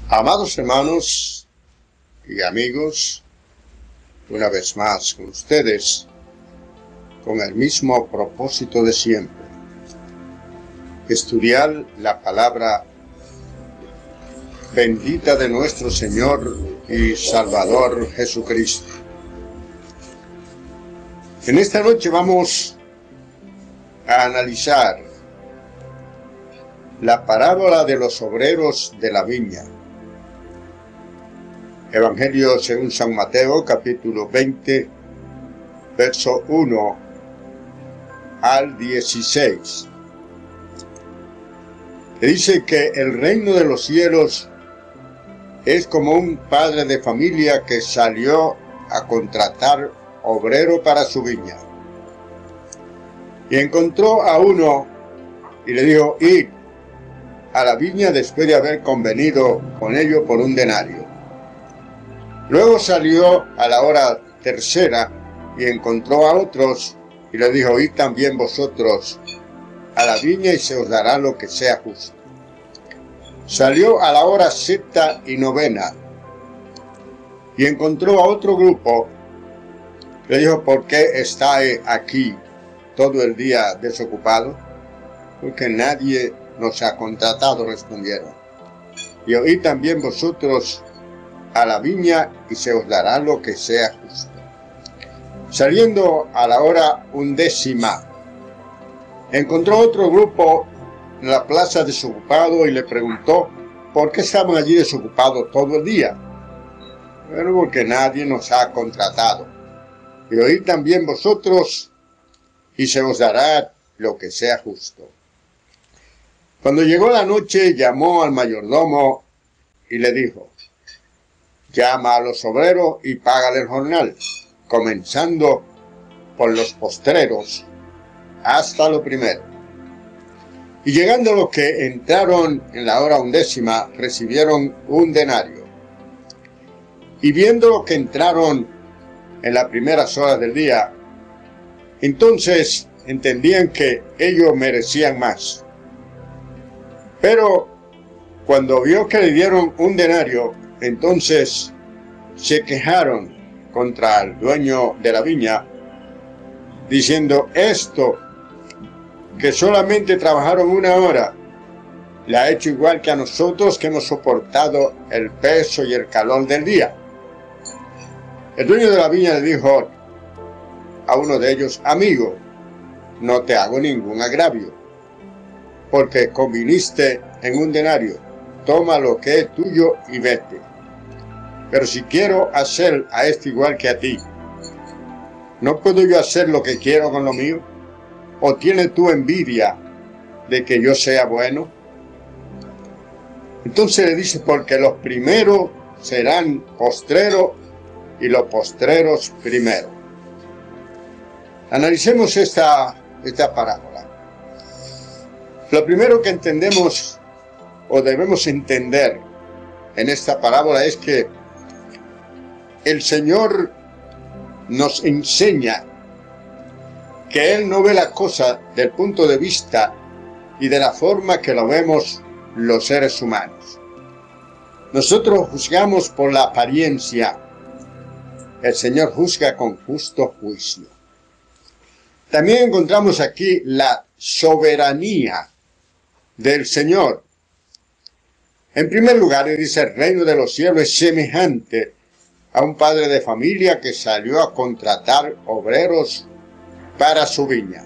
Amados hermanos y amigos, una vez más con ustedes, con el mismo propósito de siempre: estudiar la palabra bendita de nuestro Señor y Salvador Jesucristo. En esta noche vamos a analizar la parábola de los obreros de la viña. Evangelio según San Mateo, capítulo 20, verso 1 al 16. Dice que el reino de los cielos es como un padre de familia que salió a contratar obrero para su viña. Y encontró a uno y le dijo: id a la viña después de haber convenido con ello por un denario. Luego salió a la hora tercera y encontró a otros y le dijo: id también vosotros a la viña y se os dará lo que sea justo. Salió a la hora sexta y novena y encontró a otro grupo. Le dijo: ¿por qué estáis aquí todo el día desocupado? Porque nadie nos ha contratado, respondieron. Y id también vosotros a la viña y se os dará lo que sea justo. Saliendo a la hora undécima, encontró otro grupo en la plaza desocupado y le preguntó: ¿por qué estaban allí desocupados todo el día? Bueno, porque nadie nos ha contratado. Y oíd también vosotros y se os dará lo que sea justo. Cuando llegó la noche, llamó al mayordomo y le dijo: llama a los obreros y págale el jornal, comenzando por los postreros hasta lo primero. Y llegando los que entraron en la hora undécima, recibieron un denario. Y viendo los que entraron en las primeras horas del día, entonces entendían que ellos merecían más. Pero cuando vio que le dieron un denario, entonces se quejaron contra el dueño de la viña, diciendo: esto, que solamente trabajaron una hora, le ha hecho igual que a nosotros, que hemos soportado el peso y el calor del día. El dueño de la viña le dijo a uno de ellos: amigo, no te hago ningún agravio, porque conviniste en un denario. Toma lo que es tuyo y vete. Pero si quiero hacer a este igual que a ti, ¿no puedo yo hacer lo que quiero con lo mío? ¿O tienes tú envidia de que yo sea bueno? Entonces le dice: porque los primeros serán postreros y los postreros primeros. Analicemos esta parábola. Lo primero que entendemos o debemos entender en esta parábola es que el Señor nos enseña que Él no ve la cosa del punto de vista y de la forma que lo vemos los seres humanos. Nosotros juzgamos por la apariencia. El Señor juzga con justo juicio. También encontramos aquí la soberanía del Señor. En primer lugar, dice: el reino de los cielos es semejante a un padre de familia que salió a contratar obreros para su viña.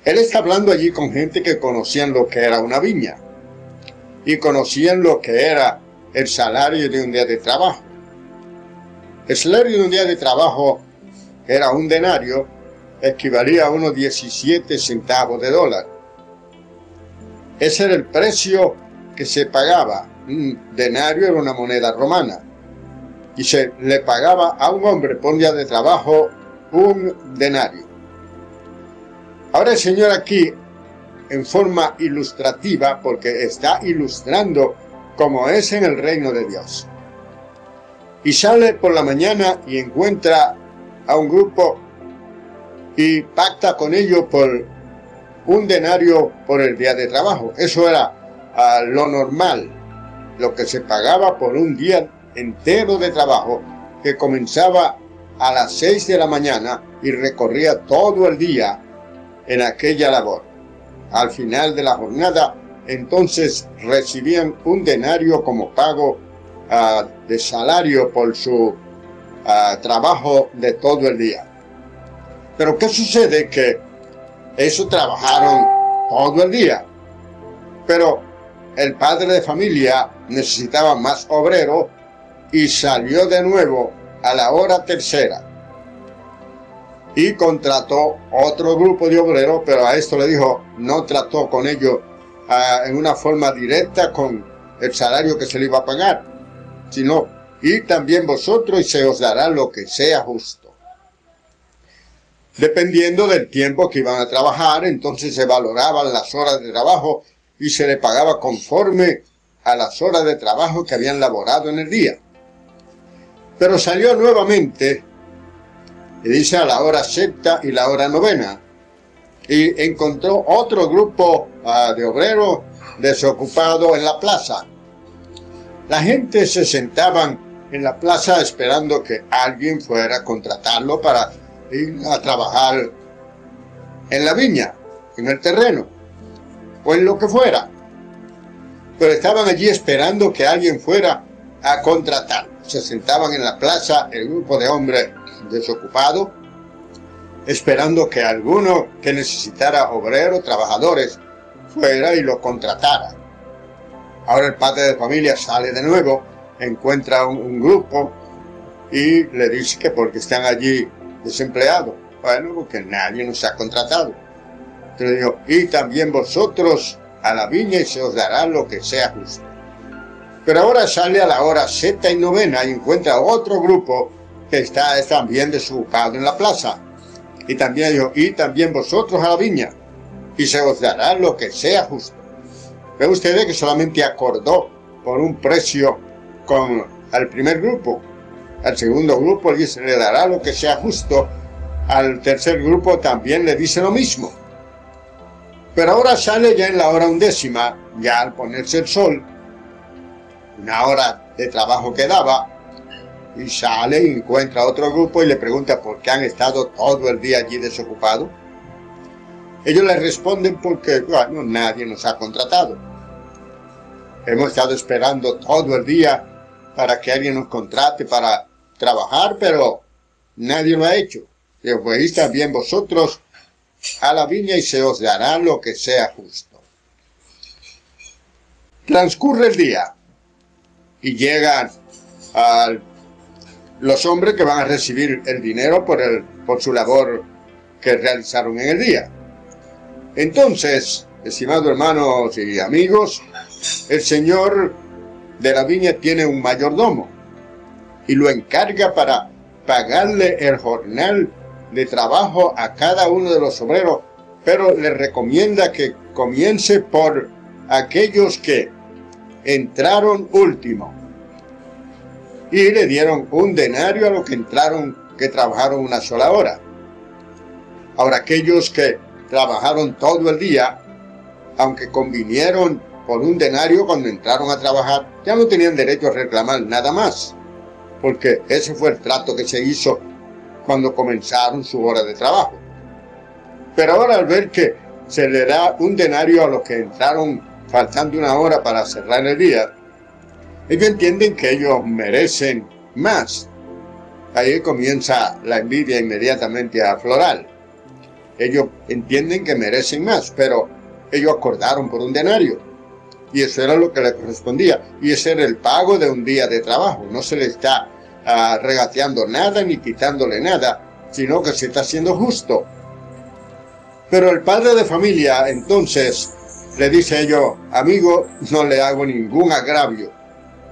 Él está hablando allí con gente que conocían lo que era una viña y conocían lo que era el salario de un día de trabajo. El salario de un día de trabajo era un denario, equivalía a unos 17 centavos de dólar. Ese era el precio que se pagaba. Un denario era una moneda romana y se le pagaba a un hombre por un día de trabajo un denario. Ahora el Señor aquí, en forma ilustrativa, porque está ilustrando cómo es en el reino de Dios, y sale por la mañana y encuentra a un grupo y pacta con ellos por un denario por el día de trabajo. Eso era a lo normal, lo que se pagaba por un día entero de trabajo, que comenzaba a las 6 de la mañana y recorría todo el día en aquella labor. Al final de la jornada, entonces recibían un denario como pago de salario por su trabajo de todo el día. Pero ¿qué sucede? Que eso trabajaron todo el día, pero el padre de familia necesitaba más obreros y salió de nuevo a la hora tercera y contrató otro grupo de obreros, pero a esto le dijo, no trató con ellos en una forma directa con el salario que se le iba a pagar, sino, y también vosotros, y se os dará lo que sea justo. Dependiendo del tiempo que iban a trabajar, entonces se valoraban las horas de trabajo y se le pagaba conforme a las horas de trabajo que habían laborado en el día. Pero salió nuevamente, y dice, a la hora sexta y la hora novena, y encontró otro grupo de obreros desocupados en la plaza. La gente se sentaban en la plaza esperando que alguien fuera a contratarlo para ir a trabajar en la viña, en el terreno, o en lo que fuera. Pero estaban allí esperando que alguien fuera a contratarlo. Se sentaban en la plaza el grupo de hombres desocupados, esperando que alguno que necesitara obreros, trabajadores, fuera y lo contratara. Ahora el padre de familia sale de nuevo, encuentra un grupo y le dice que porque están allí desempleados. Bueno, porque nadie nos ha contratado. Entonces le dijo, y también vosotros a la viña y se os dará lo que sea justo. Pero ahora sale a la hora sexta y novena y encuentra otro grupo que está también desocupado en la plaza. Y también dijo, y también vosotros a la viña y se os dará lo que sea justo. Ve ustedes que solamente acordó por un precio con el primer grupo. Al segundo grupo le dará lo que sea justo. Al tercer grupo también le dice lo mismo. Pero ahora sale ya en la hora undécima, ya al ponerse el sol, una hora de trabajo que daba, y sale y encuentra otro grupo y le pregunta por qué han estado todo el día allí desocupados. Ellos le responden porque, bueno, nadie nos ha contratado. Hemos estado esperando todo el día para que alguien nos contrate para trabajar, pero nadie lo ha hecho. Y pues también vosotros a la viña y se os dará lo que sea justo. Transcurre el día y llegan los hombres que van a recibir el dinero por su labor que realizaron en el día. Entonces, estimados hermanos y amigos, el señor de la viña tiene un mayordomo y lo encarga para pagarle el jornal de trabajo a cada uno de los obreros, pero le recomienda que comience por aquellos que entraron último. Y le dieron un denario a los que entraron, que trabajaron una sola hora. Ahora, aquellos que trabajaron todo el día, aunque convinieron por un denario cuando entraron a trabajar, ya no tenían derecho a reclamar nada más, porque ese fue el trato que se hizo cuando comenzaron su hora de trabajo. Pero ahora, al ver que se le da un denario a los que entraron faltando una hora para cerrar el día, ellos entienden que ellos merecen más. Ahí comienza la envidia inmediatamente a aflorar. Ellos entienden que merecen más, pero ellos acordaron por un denario. Y eso era lo que les correspondía. Y ese era el pago de un día de trabajo. No se le está regateando nada ni quitándole nada, sino que se está haciendo justo. Pero el padre de familia entonces le dice a ellos, amigo, no le hago ningún agravio.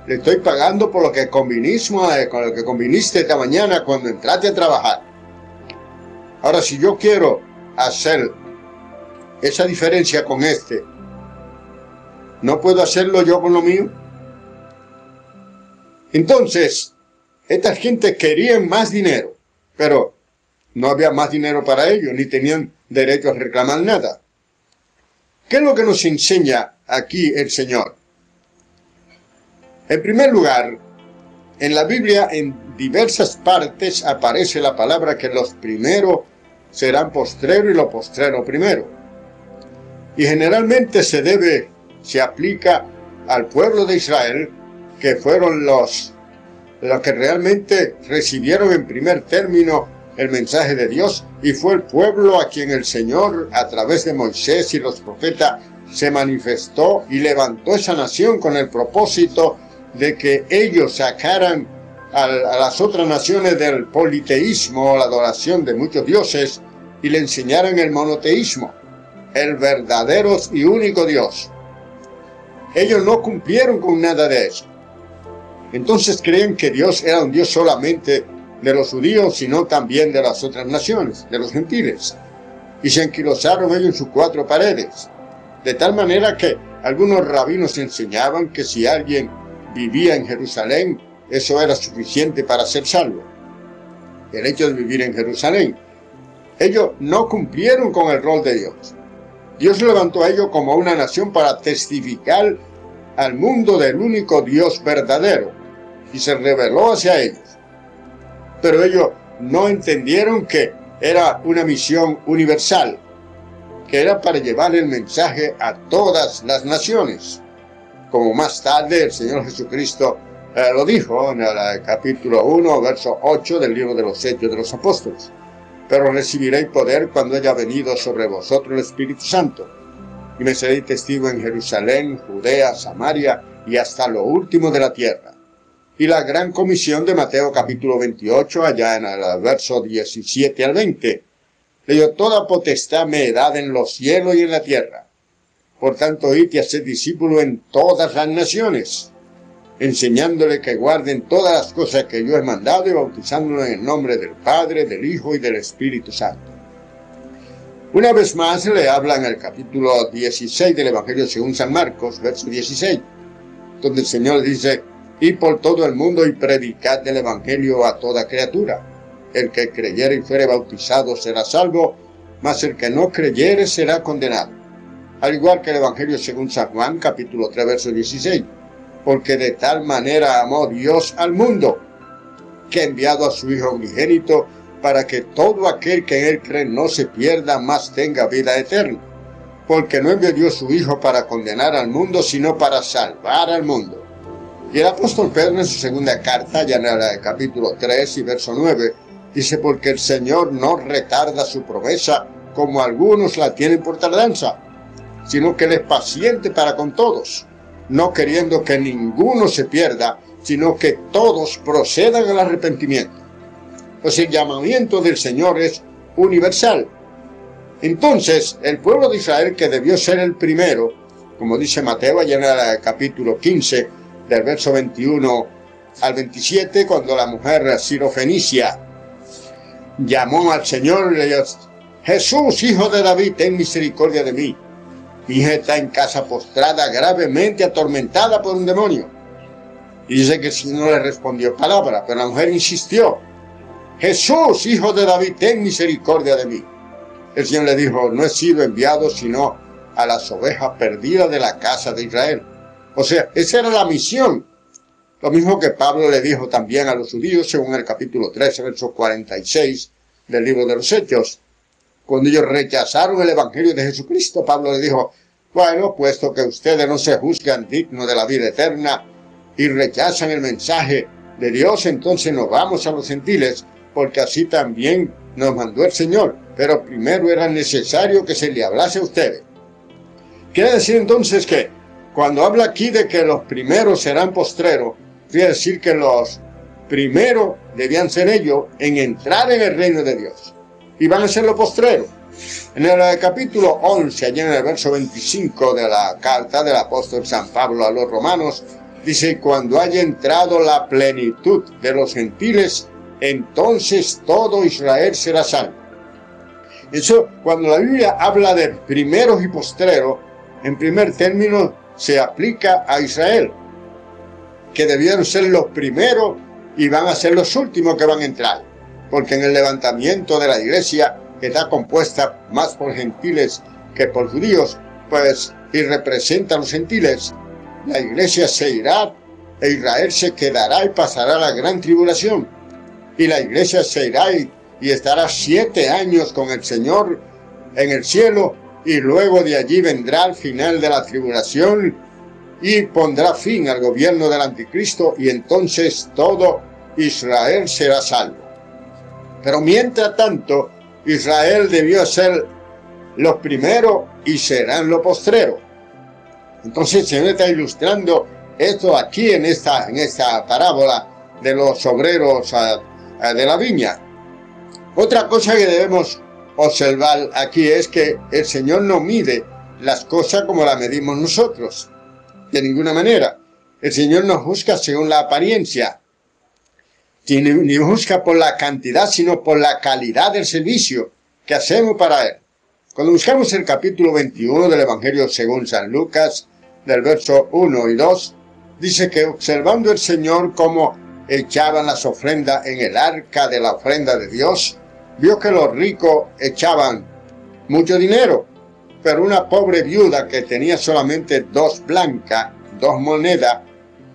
Le estoy pagando por lo que con lo que conviniste esta mañana cuando entraste a trabajar. Ahora, si yo quiero hacer esa diferencia con este, ¿no puedo hacerlo yo con lo mío? Entonces, esta gente querían más dinero, pero no había más dinero para ellos, ni tenían derecho a reclamar nada. ¿Qué es lo que nos enseña aquí el Señor? En primer lugar, en la Biblia en diversas partes aparece la palabra que los primeros serán postreros y los postreros primero. Y generalmente se aplica al pueblo de Israel, que fueron los que realmente recibieron en primer término el mensaje de Dios, y fue el pueblo a quien el Señor, a través de Moisés y los profetas, se manifestó y levantó esa nación con el propósito de que ellos sacaran a las otras naciones del politeísmo, la adoración de muchos dioses, y le enseñaran el monoteísmo, el verdadero y único Dios. Ellos no cumplieron con nada de eso. Entonces creen que Dios era un Dios solamente de los judíos, sino también de las otras naciones, de los gentiles. Y se anquilosaron ellos en sus cuatro paredes. De tal manera que algunos rabinos enseñaban que si alguien vivía en Jerusalén, eso era suficiente para ser salvo. El hecho de vivir en Jerusalén. Ellos no cumplieron con el rol de Dios. Dios levantó a ellos como una nación para testificar al mundo del único Dios verdadero, y se reveló hacia ellos. Pero ellos no entendieron que era una misión universal, que era para llevar el mensaje a todas las naciones, como más tarde el Señor Jesucristo lo dijo en el capítulo 1, verso 8 del libro de los Hechos de los Apóstoles. Pero recibiréis poder cuando haya venido sobre vosotros el Espíritu Santo, y me seréis testigo en Jerusalén, Judea, Samaria y hasta lo último de la tierra. Y la gran comisión de Mateo capítulo 28, allá en el verso 17 al 20, leyó: toda potestad me he dada en los cielos y en la tierra. Por tanto, id y haced discípulos en todas las naciones, enseñándole que guarden todas las cosas que yo he mandado y bautizándolos en el nombre del Padre, del Hijo y del Espíritu Santo. Una vez más le habla en el capítulo 16 del Evangelio según San Marcos, verso 16, donde el Señor dice: id por todo el mundo y predicad el Evangelio a toda criatura. El que creyere y fuere bautizado será salvo, mas el que no creyere será condenado. Al igual que el Evangelio según San Juan, capítulo 3, verso 16. Porque de tal manera amó Dios al mundo, que ha enviado a su Hijo unigénito, para que todo aquel que en él cree no se pierda, mas tenga vida eterna. Porque no envió Dios su Hijo para condenar al mundo, sino para salvar al mundo. Y el apóstol Pedro en su segunda carta, ya en el capítulo 3 y verso 9, dice: porque el Señor no retarda su promesa, como algunos la tienen por tardanza, sino que Él es paciente para con todos, no queriendo que ninguno se pierda, sino que todos procedan al arrepentimiento. Pues el llamamiento del Señor es universal. Entonces, el pueblo de Israel, que debió ser el primero, como dice Mateo, allá en el capítulo 15, del verso 21 al 27, cuando la mujer sirofenicia llamó al Señor y le dijo: Jesús, hijo de David, ten misericordia de mí. Mi hija está en casa postrada, gravemente atormentada por un demonio. Y dice que el Señor no le respondió palabra, pero la mujer insistió: Jesús, hijo de David, ten misericordia de mí. El Señor le dijo: no he sido enviado sino a las ovejas perdidas de la casa de Israel. O sea, esa era la misión. Lo mismo que Pablo le dijo también a los judíos, según el capítulo 13, verso 46 del libro de los Hechos. Cuando ellos rechazaron el Evangelio de Jesucristo, Pablo le dijo: bueno, puesto que ustedes no se juzgan dignos de la vida eterna y rechazan el mensaje de Dios, entonces nos vamos a los gentiles, porque así también nos mandó el Señor. Pero primero era necesario que se le hablase a ustedes. Quiere decir entonces que cuando habla aquí de que los primeros serán postreros, quiere decir que los primeros debían ser ellos en entrar en el reino de Dios. Y van a ser los postreros. En el capítulo 11, allá en el verso 25 de la carta del apóstol San Pablo a los romanos, dice: cuando haya entrado la plenitud de los gentiles, entonces todo Israel será salvo. Eso, cuando la Biblia habla de primeros y postreros, en primer término se aplica a Israel, que debieron ser los primeros y van a ser los últimos que van a entrar, porque en el levantamiento de la iglesia, que está compuesta más por gentiles que por judíos, pues, y representa a los gentiles. La iglesia se irá e Israel se quedará y pasará la gran tribulación. Y la iglesia se irá y estará 7 años con el Señor en el cielo, y luego de allí vendrá el final de la tribulación y pondrá fin al gobierno del anticristo, y entonces todo Israel será salvo. Pero mientras tanto, Israel debió ser los primeros y serán los postreros. Entonces el Señor está ilustrando esto aquí en esta parábola de los obreros de la viña. Otra cosa que debemos observar aquí es que el Señor no mide las cosas como las medimos nosotros, de ninguna manera. El Señor no juzga según la apariencia, ni juzga por la cantidad, sino por la calidad del servicio que hacemos para Él. Cuando buscamos el capítulo 21 del Evangelio según San Lucas, del verso 1 y 2, dice que observando el Señor cómo echaban las ofrendas en el arca de la ofrenda de Dios, vio que los ricos echaban mucho dinero, pero una pobre viuda que tenía solamente 2 blancas, 2 monedas,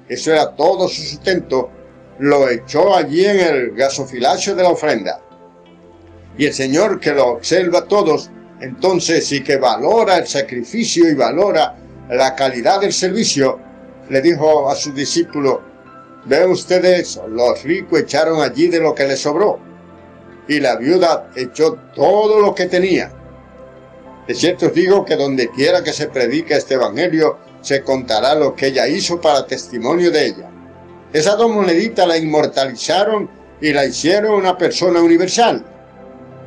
eso era todo su sustento, lo echó allí en el gasofilacio de la ofrenda. Y el Señor, que lo observa a todos, entonces sí que valora el sacrificio y valora la calidad del servicio, le dijo a sus discípulos: ven ustedes, los ricos echaron allí de lo que les sobró, y la viuda echó todo lo que tenía. De cierto os digo que donde quiera que se predique este evangelio, se contará lo que ella hizo para testimonio de ella. Esas 2 moneditas la inmortalizaron y la hicieron una persona universal.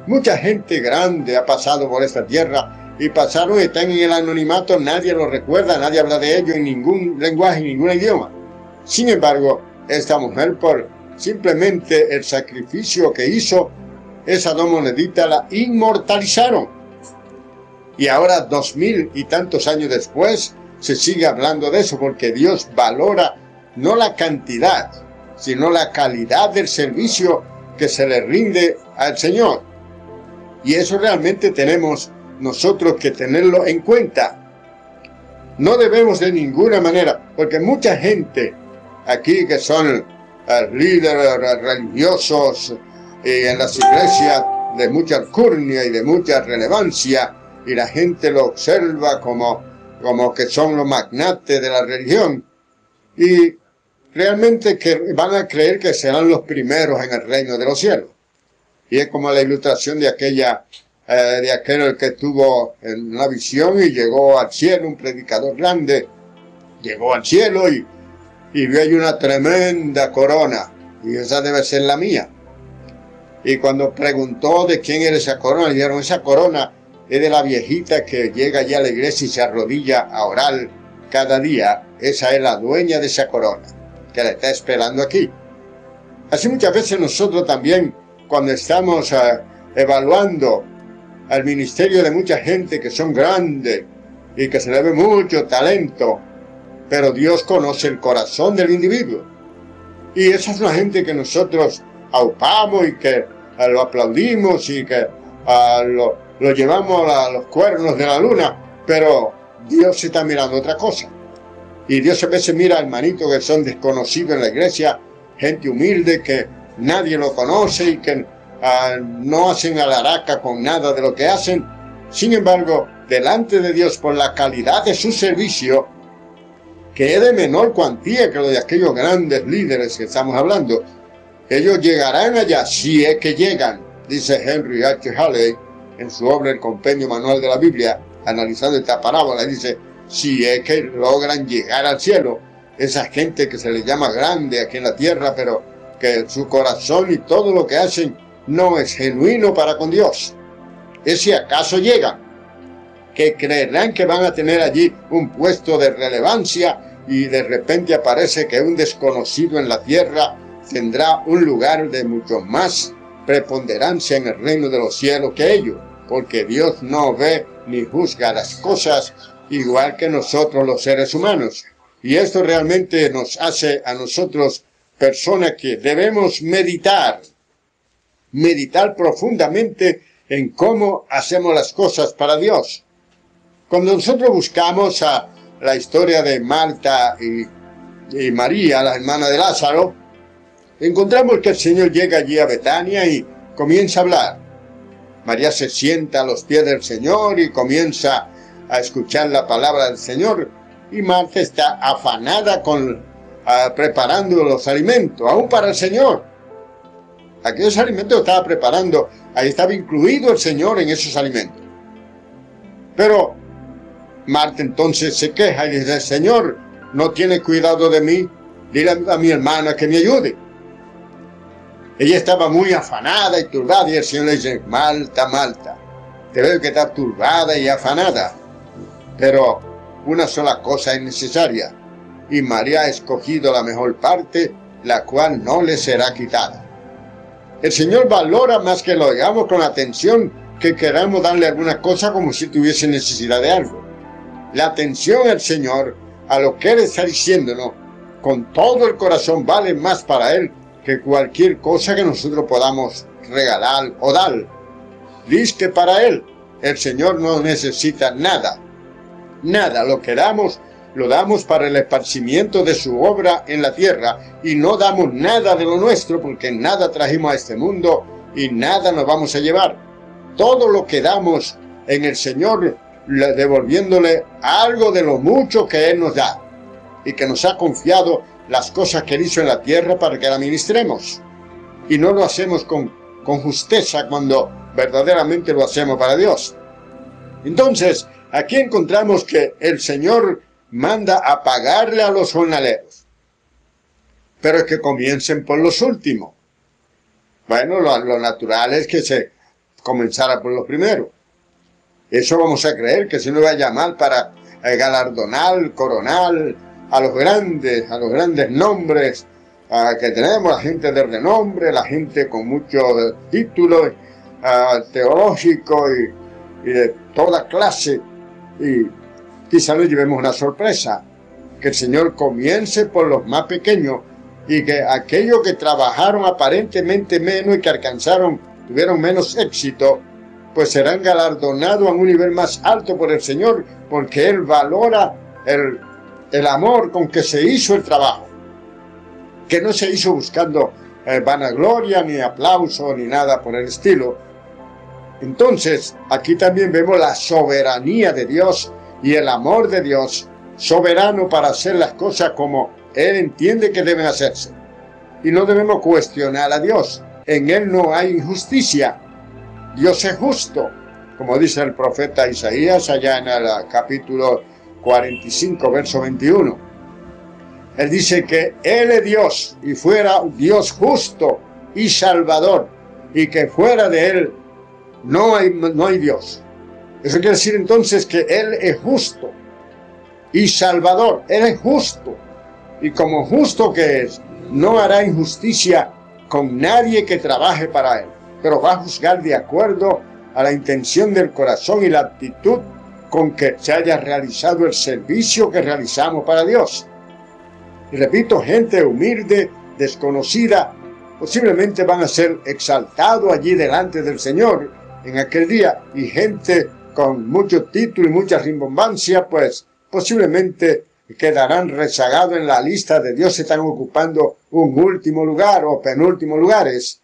Mucha gente grande ha pasado por esta tierra y pasaron y están en el anonimato, nadie lo recuerda, nadie habla de ello en ningún lenguaje, en ningún idioma. Sin embargo, esta mujer, por simplemente el sacrificio que hizo, esas 2 moneditas la inmortalizaron. Y ahora, 2000 y tantos años después, se sigue hablando de eso, porque Dios valora no la cantidad, sino la calidad del servicio que se le rinde al Señor. Y eso realmente tenemos nosotros que tenerlo en cuenta. No debemos de ninguna manera, porque mucha gente aquí que son líderes religiosos en las iglesias de mucha alcurnia y de mucha relevancia, y la gente lo observa como que son los magnates de la religión, y realmente que van a creer que serán los primeros en el reino de los cielos. Y es como la ilustración de aquel que tuvo una visión y llegó al cielo, un predicador grande, llegó al cielo y vio ahí una tremenda corona, y esa debe ser la mía. Y cuando preguntó de quién era esa corona, le dijeron: esa corona es de la viejita que llega allá a la iglesia y se arrodilla a orar cada día. Esa es la dueña de esa corona, que la está esperando aquí. Así muchas veces nosotros también, cuando estamos evaluando al ministerio de mucha gente que son grandes y que se le ve mucho talento, pero Dios conoce el corazón del individuo. Y esa es una gente que nosotros aupamos y que lo aplaudimos y que lo llevamos a los cuernos de la luna, pero Dios está mirando otra cosa. Y Dios a veces mira a hermanitos que son desconocidos en la iglesia, gente humilde que nadie lo conoce y que no hacen alaraca con nada de lo que hacen. Sin embargo, delante de Dios, por la calidad de su servicio, que es de menor cuantía que lo de aquellos grandes líderes que estamos hablando, ellos llegarán allá, si es que llegan, dice Henry H. Halley en su obra El Compendio Manual de la Biblia, analizando esta parábola, dice: si es que logran llegar al cielo, esa gente que se les llama grande aquí en la tierra, pero que su corazón y todo lo que hacen no es genuino para con Dios. Es si acaso llegan, que creerán que van a tener allí un puesto de relevancia, y de repente aparece que un desconocido en la tierra tendrá un lugar de mucho más preponderancia en el reino de los cielos que ellos, porque Dios no ve ni juzga las cosas igual que nosotros los seres humanos. Y esto realmente nos hace a nosotros personas que debemos meditar profundamente en cómo hacemos las cosas para Dios. Cuando nosotros buscamos a la historia de Marta y María, la hermana de Lázaro, encontramos que el Señor llega allí a Betania y comienza a hablar. María se sienta a los pies del Señor y comienza a escuchar la palabra del Señor, y Marta está afanada preparando los alimentos, aún para el Señor. Aquellos alimentos estaba preparando, ahí estaba incluido el Señor en esos alimentos. Pero Marta entonces se queja y dice: Señor, no tiene cuidado de mí, dile a mi hermana que me ayude. Ella estaba muy afanada y turbada, y el Señor le dice: Marta, Marta, te veo que estás turbada y afanada, pero una sola cosa es necesaria, y María ha escogido la mejor parte, la cual no le será quitada. El Señor valora más que lo hagamos con atención, que queramos darle alguna cosa como si tuviese necesidad de algo. La atención al Señor, a lo que Él está diciéndonos, con todo el corazón, vale más para Él que cualquier cosa que nosotros podamos regalar o dar. Dice que para Él, el Señor no necesita nada. Nada, lo que damos, lo damos para el esparcimiento de su obra en la tierra, y no damos nada de lo nuestro, porque nada trajimos a este mundo y nada nos vamos a llevar. Todo lo que damos en el Señor, devolviéndole algo de lo mucho que Él nos da, y que nos ha confiado las cosas que Él hizo en la tierra para que la ministremos. Y no lo hacemos con justeza cuando verdaderamente lo hacemos para Dios. Entonces, aquí encontramos que el Señor manda a pagarle a los jornaleros, pero es que comiencen por los últimos. Bueno, lo natural es que se comenzara por los primeros. Eso vamos a creer, que se nos va a llamar para galardonar, coronar a los grandes nombres que tenemos, la gente de renombre, la gente con muchos títulos teológicos y de toda clase, y quizá nos llevemos una sorpresa, que el Señor comience por los más pequeños, y que aquellos que trabajaron aparentemente menos y que tuvieron menos éxito, pues serán galardonados a un nivel más alto por el Señor, porque Él valora el amor con que se hizo el trabajo, que no se hizo buscando vanagloria, ni aplauso, ni nada por el estilo. Entonces, aquí también vemos la soberanía de Dios y el amor de Dios, soberano para hacer las cosas como Él entiende que deben hacerse. Y no debemos cuestionar a Dios. En Él no hay injusticia. Dios es justo, como dice el profeta Isaías allá en el capítulo 45, verso 21. Él dice que Él es Dios y fuera Dios justo y salvador, y que fuera de Él no hay Dios. Eso quiere decir entonces que Él es justo y salvador. Él es justo, y como justo que es, no hará injusticia con nadie que trabaje para Él, pero va a juzgar de acuerdo a la intención del corazón y la actitud con que se haya realizado el servicio que realizamos para Dios. Y repito, gente humilde, desconocida, posiblemente van a ser exaltados allí delante del Señor en aquel día, y gente con mucho título y mucha rimbombancia, pues posiblemente quedarán rezagados en la lista de Dios, están ocupando un último lugar o penúltimo lugares,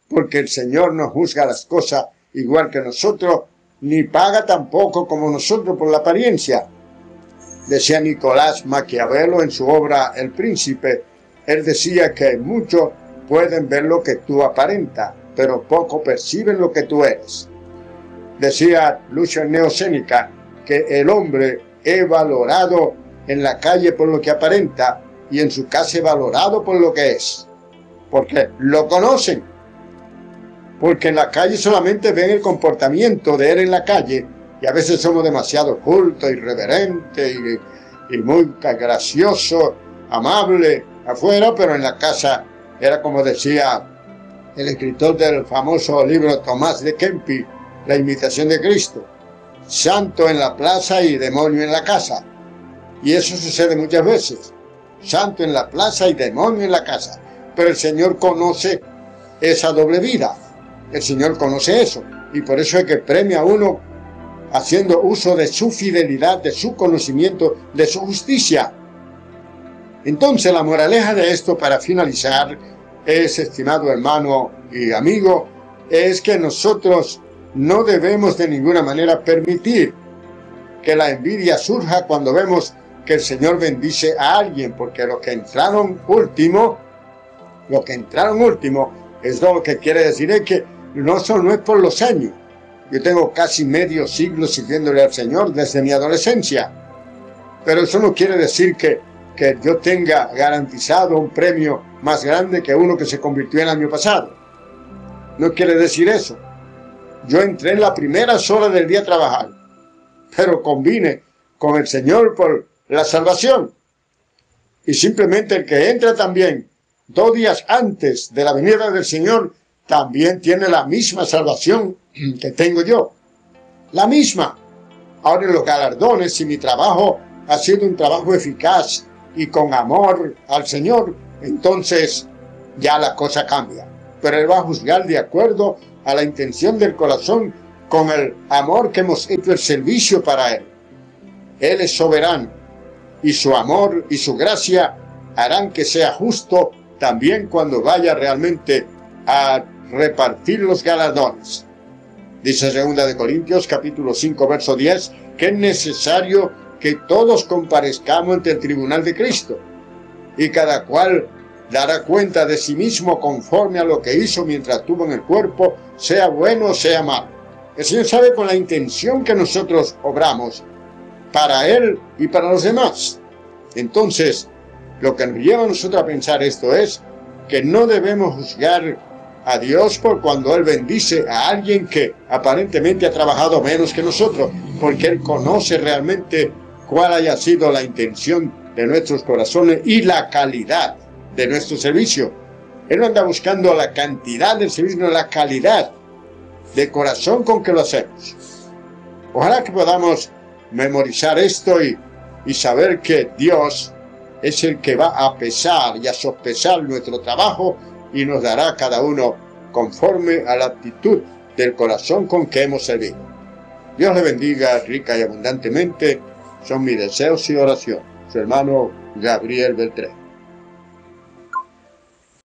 porque el Señor no juzga las cosas igual que nosotros, ni paga tampoco como nosotros por la apariencia. Decía Nicolás Maquiavelo en su obra El Príncipe, él decía que muchos pueden ver lo que tú aparentas, pero poco perciben lo que tú eres. Decía Lucio Enneo Séneca que el hombre es valorado en la calle por lo que aparenta, y en su casa es valorado por lo que es, porque lo conocen. Porque en la calle solamente ven el comportamiento de él en la calle, y a veces somos demasiado cultos, irreverentes y muy graciosos, amables afuera, pero en la casa era como decía el escritor del famoso libro Tomás de Kempis, La imitación de Cristo: santo en la plaza y demonio en la casa. Y eso sucede muchas veces, santo en la plaza y demonio en la casa. Pero el Señor conoce esa doble vida. El Señor conoce eso, y por eso es que premia a uno haciendo uso de su fidelidad, de su conocimiento, de su justicia. Entonces, la moraleja de esto, para finalizar, es, estimado hermano y amigo, es que nosotros no debemos de ninguna manera permitir que la envidia surja cuando vemos que el Señor bendice a alguien, porque los que entraron último es lo que quiere decir es que no es por los años. Yo tengo casi medio siglo sirviéndole al Señor desde mi adolescencia, pero eso no quiere decir que yo tenga garantizado un premio más grande que uno que se convirtió el año pasado. No quiere decir eso. Yo entré en las primeras horas del día a trabajar, pero convine con el Señor por la salvación. Y simplemente el que entra también 2 días antes de la venida del Señor también tiene la misma salvación que tengo yo. La misma. Ahora, en los galardones, si mi trabajo ha sido un trabajo eficaz y con amor al Señor, entonces ya la cosa cambia. Pero Él va a juzgar de acuerdo a la intención del corazón, con el amor que hemos hecho el servicio para Él. Él es soberano, y su amor y su gracia harán que sea justo también cuando vaya realmente a repartir los galardones. Dice 2 Corintios capítulo 5 verso 10 que es necesario que todos comparezcamos ante el tribunal de Cristo, y cada cual dará cuenta de sí mismo conforme a lo que hizo mientras estuvo en el cuerpo, sea bueno o sea malo. El Señor sabe con la intención que nosotros obramos para Él y para los demás. Entonces, lo que nos lleva a nosotros a pensar esto es que no debemos juzgar a Dios por cuando Él bendice a alguien que aparentemente ha trabajado menos que nosotros, porque Él conoce realmente cuál haya sido la intención de nuestros corazones y la calidad de nuestro servicio. Él no anda buscando la cantidad del servicio, sino la calidad de corazón con que lo hacemos. Ojalá que podamos memorizar esto y saber que Dios es el que va a pesar y a sopesar nuestro trabajo y nos dará a cada uno conforme a la actitud del corazón con que hemos servido. Dios le bendiga rica y abundantemente. Son mis deseos y oración. Su hermano Gabriel Beltrán.